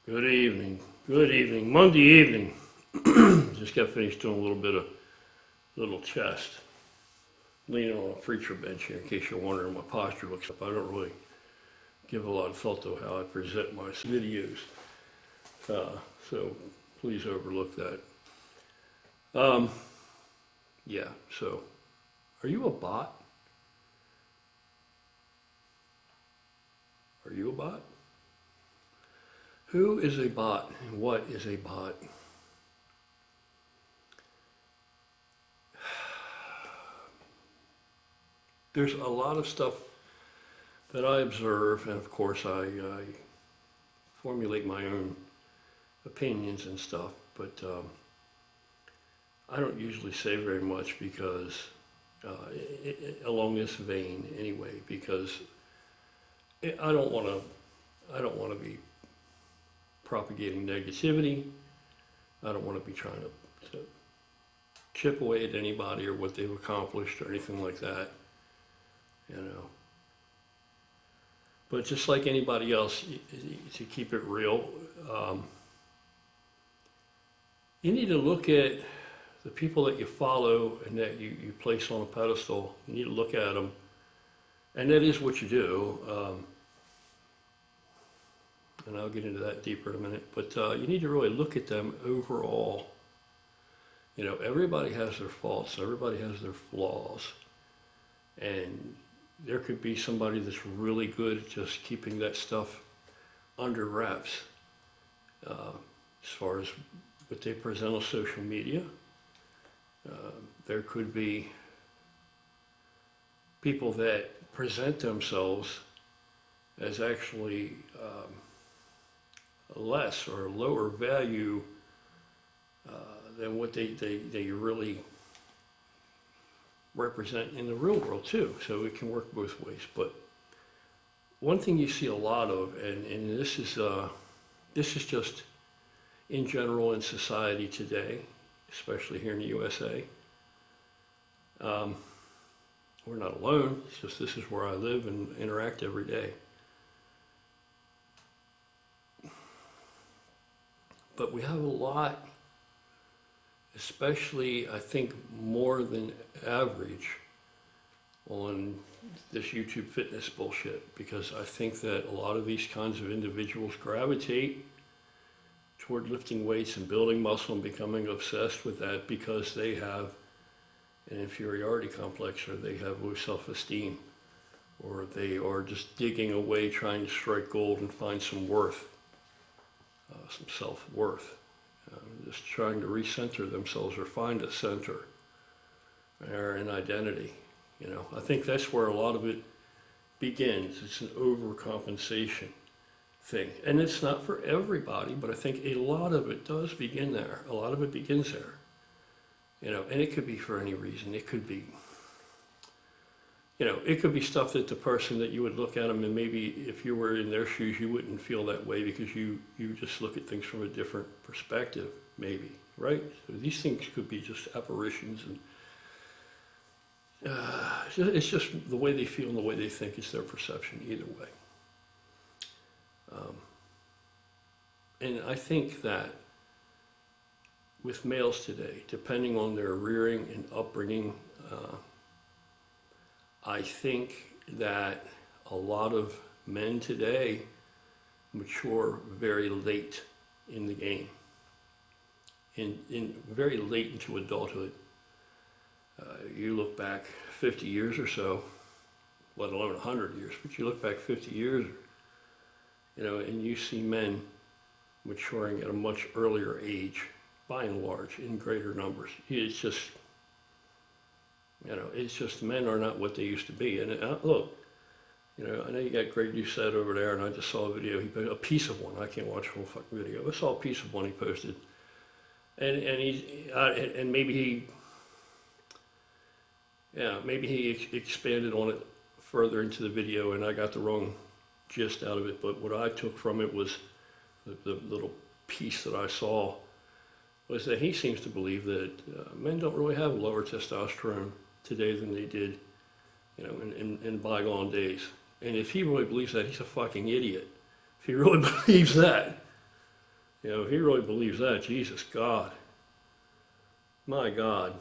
Good evening. Good evening. Monday evening. Just got finished doing a little bit of little chest. Leaning on a preacher bench here in case you're wondering my posture looks up. I don't really give a lot of thought to how I present my videos. So please overlook that. Yeah, so are you a bot? Are you a bot? Who is a bot and what is a bot? There's a lot of stuff that I observe, and of course I formulate my own opinions and stuff, but I don't usually say very much because, along this vein anyway, because I don't want to be propagating negativity. I don't want to be trying to chip away at anybody or what they've accomplished or anything like that, you know. But just like anybody else, to keep it real, you need to look at the people that you follow and that you place on a pedestal. You need to look at them, and that is what you do. And I'll get into that deeper in a minute, but you need to really look at them overall. You know, everybody has their faults, everybody has their flaws, and there could be somebody that's really good at just keeping that stuff under wraps, as far as what they present on social media. There could be people that present themselves as actually less or lower value than what they really represent in the real world too. So it can work both ways. But one thing you see a lot of, and this is just in general in society today, especially here in the USA. We're not alone, it's just this is where I live and interact every day. But we have a lot, especially I think more than average, on this YouTube fitness bullshit, because I think that a lot of these kinds of individuals gravitate toward lifting weights and building muscle and becoming obsessed with that because they have an inferiority complex, or they have low self-esteem, or they are just digging away trying to strike gold and find some worth, some self-worth, just trying to recenter themselves or find a center or an identity. You know, I think that's where a lot of it begins. It's an overcompensation thing, and it's not for everybody, but I think a lot of it does begin there. A lot of it begins there. You know, and it could be for any reason. It could be, you know, it could be stuff that the person that you would look at them and maybe if you were in their shoes, you wouldn't feel that way because you just look at things from a different perspective, maybe, right? So these things could be just apparitions, and it's just the way they feel and the way they think. It's their perception either way. And I think that with males today, depending on their rearing and upbringing, I think that a lot of men today mature very late in the game, in very late into adulthood. You look back 50 years or so, let alone 100 years, but you look back 50 years, you know, and you see men maturing at a much earlier age, by and large, in greater numbers. It's just, you know, it's just men are not what they used to be. And look, you know, I know you got Greg Doucette over there, and I just saw a video. He posted a piece of one. I can't watch the whole fucking video. I saw a piece of one he posted, and maybe he, yeah, maybe he expanded on it further into the video, and I got the wrong gist out of it. But what I took from it was the little piece that I saw was that he seems to believe that men don't really have lower testosterone today than they did, you know, in bygone days. And if he really believes that, he's a fucking idiot. If he really believes that, You know, if he really believes that, Jesus, God, my God.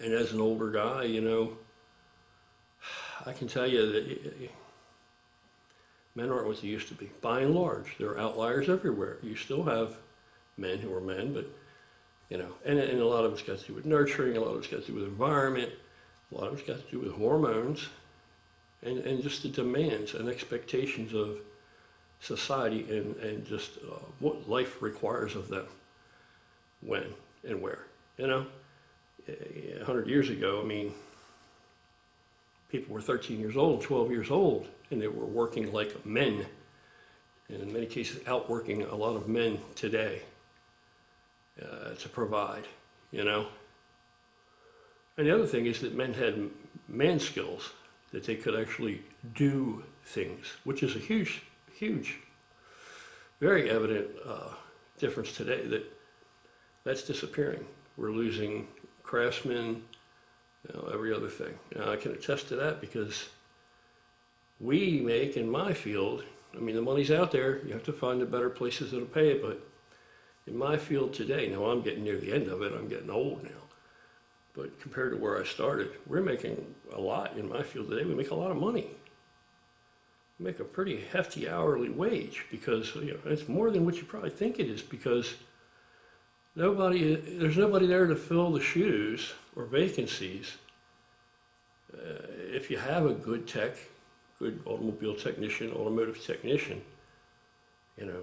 And as an older guy, you know, I can tell you that men aren't what they used to be. By and large, there are outliers everywhere. You still have men who are men, but, you know, and a lot of it's got to do with nurturing, a lot of it's got to do with environment, a lot of it's got to do with hormones, and just the demands and expectations of society and just what life requires of them, when and where. You know, 100 years ago, I mean, people were 13 years old, 12 years old, and they were working like men, and in many cases outworking a lot of men today to provide, you know. And the other thing is that men had man skills, that they could actually do things, which is a huge, huge, very evident difference today that's disappearing. We're losing craftsmen, you know, every other thing. Now, I can attest to that because we make, in my field, I mean, the money's out there. You have to find the better places that'll pay it, but in my field today, now I'm getting near the end of it, I'm getting old now, but compared to where I started, we're making a lot in my field today. We make a lot of money. We make a pretty hefty hourly wage because, you know, it's more than what you probably think it is because there's nobody there to fill the shoes or vacancies. If you have a good tech, good automobile technician, automotive technician, you know,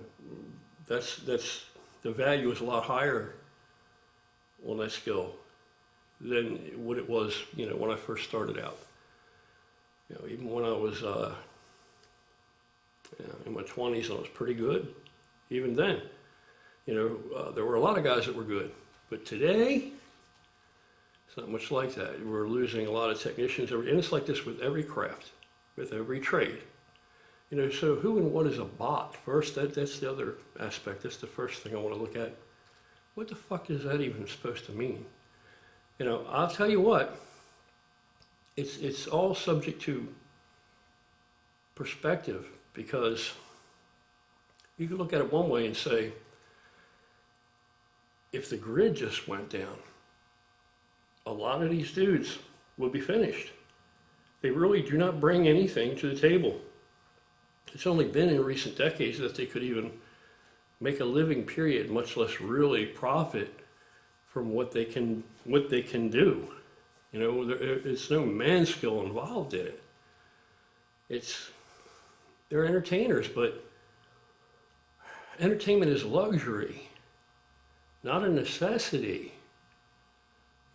that's the value is a lot higher on that skill than what it was, you know, when I first started out. You know, even when I was you know, in my 20s, I was pretty good. Even then, you know, there were a lot of guys that were good, but today, it's not much like that. We're losing a lot of technicians, and it's like this with every craft, with every trade. You know, so who and what is a bot? First, that's the other aspect. That's the first thing I want to look at. What the fuck is that even supposed to mean? You know, I'll tell you what, it's all subject to perspective, because you can look at it one way and say, if the grid just went down, a lot of these dudes would be finished. They really do not bring anything to the table. It's only been in recent decades that they could even make a living, period, much less really profit from what they can do. You know, it's no man skill involved in it. They're entertainers, but entertainment is luxury, not a necessity.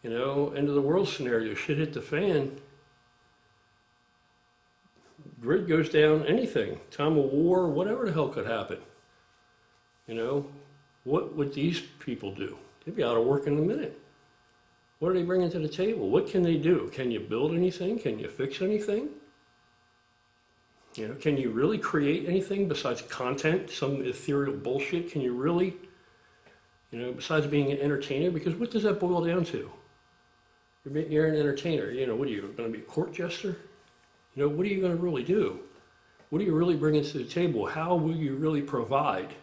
You know, end of the world scenario, shit hit the fan, grid goes down, anything, time of war, whatever the hell could happen. You know, what would these people do? They'd be out of work in a minute. What are they bringing to the table? What can they do? Can you build anything? Can you fix anything? You know, can you really create anything besides content, some ethereal bullshit? Can you really, you know, besides being an entertainer? Because what does that boil down to? You're an entertainer. You know, what are you going to be, a court jester? You know, what are you going to really do? What are you really bringing to the table? How will you really provide?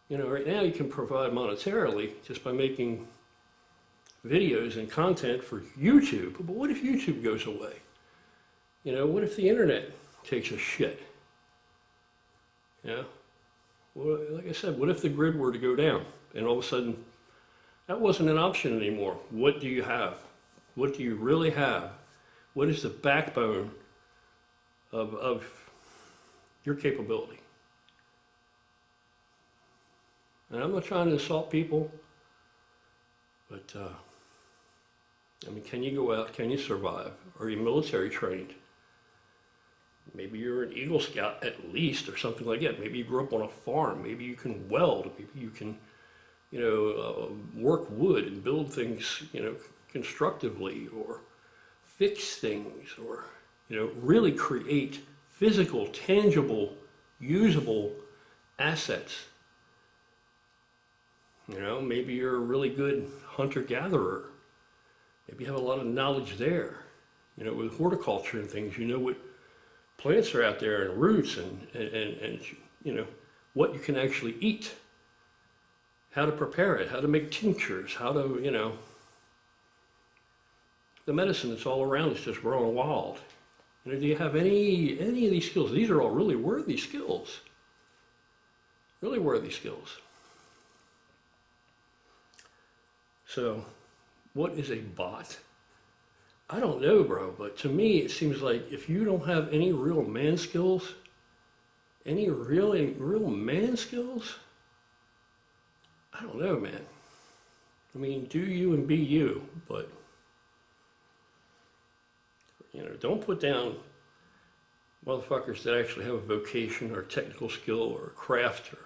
You know, right now you can provide monetarily just by making videos and content for YouTube. But what if YouTube goes away? You know, what if the internet takes a shit? You know, well, like I said, what if the grid were to go down and all of a sudden that wasn't an option anymore? What do you have? What do you really have? What is the backbone of your capability? And I'm not trying to insult people, but I mean, can you go out? Can you survive? Are you military trained? Maybe you're an Eagle Scout at least, or something like that. Maybe you grew up on a farm. Maybe you can weld. Maybe you can, you know, work wood and build things, you know, constructively, or fix things, or, you know, really create physical, tangible, usable assets. You know, maybe you're a really good hunter-gatherer. Maybe you have a lot of knowledge there. You know, with horticulture and things, you know what plants are out there and roots and you know, what you can actually eat, how to prepare it, how to make tinctures, how to, you know, the medicine that's all around is just growing wild. And do you have any of these skills? These are all really worthy skills. Really worthy skills. So, what is a bot? I don't know, bro, but to me it seems like if you don't have any real man skills, any real man skills, I don't know, man. I mean, do you and be you, but, you know, don't put down motherfuckers that actually have a vocation or technical skill or a craft or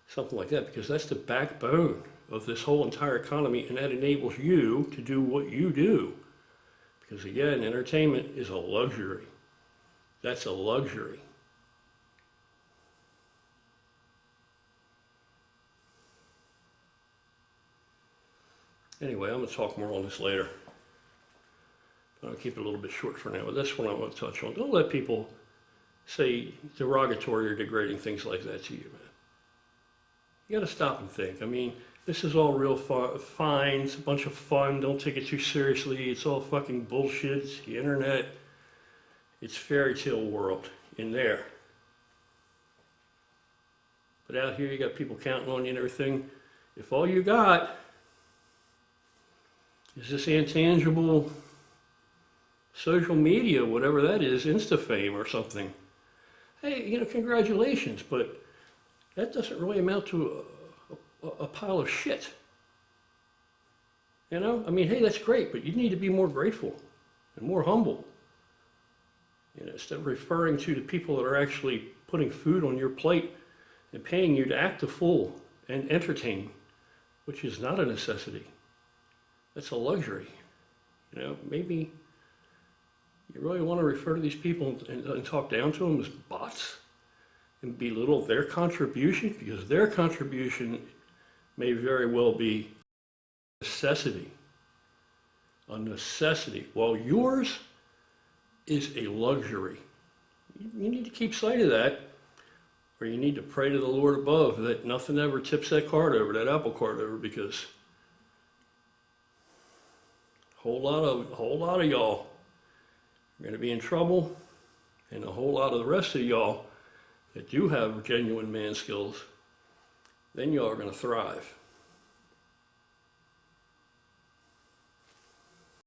something like that, because that's the backbone of this whole entire economy, and that enables you to do what you do. Because again, entertainment is a luxury. That's a luxury. Anyway, I'm going to talk more on this later. I'll keep it a little bit short for now, but that's what I want to touch on. Don't let people say derogatory or degrading things like that to you, man. You got to stop and think. I mean, this is all real fine. It's a bunch of fun. Don't take it too seriously. It's all fucking bullshit. It's the internet. It's fairy tale world in there. But out here, you got people counting on you and everything. If all you got is this intangible social media, whatever that is, Insta fame or something, hey, you know, congratulations, but that doesn't really amount to a pile of shit. You know, I mean, hey, that's great, but you need to be more grateful and more humble. You know, instead of referring to the people that are actually putting food on your plate and paying you to act a fool and entertain, which is not a necessity. That's a luxury. You know, maybe you really want to refer to these people and talk down to them as bots and belittle their contribution, because their contribution may very well be a necessity, while yours is a luxury. You need to keep sight of that, or you need to pray to the Lord above that nothing ever tips that card over, that apple cart over, because a whole lot of y'all are going to be in trouble, and a whole lot of the rest of y'all that do have genuine man skills, then y'all are going to thrive.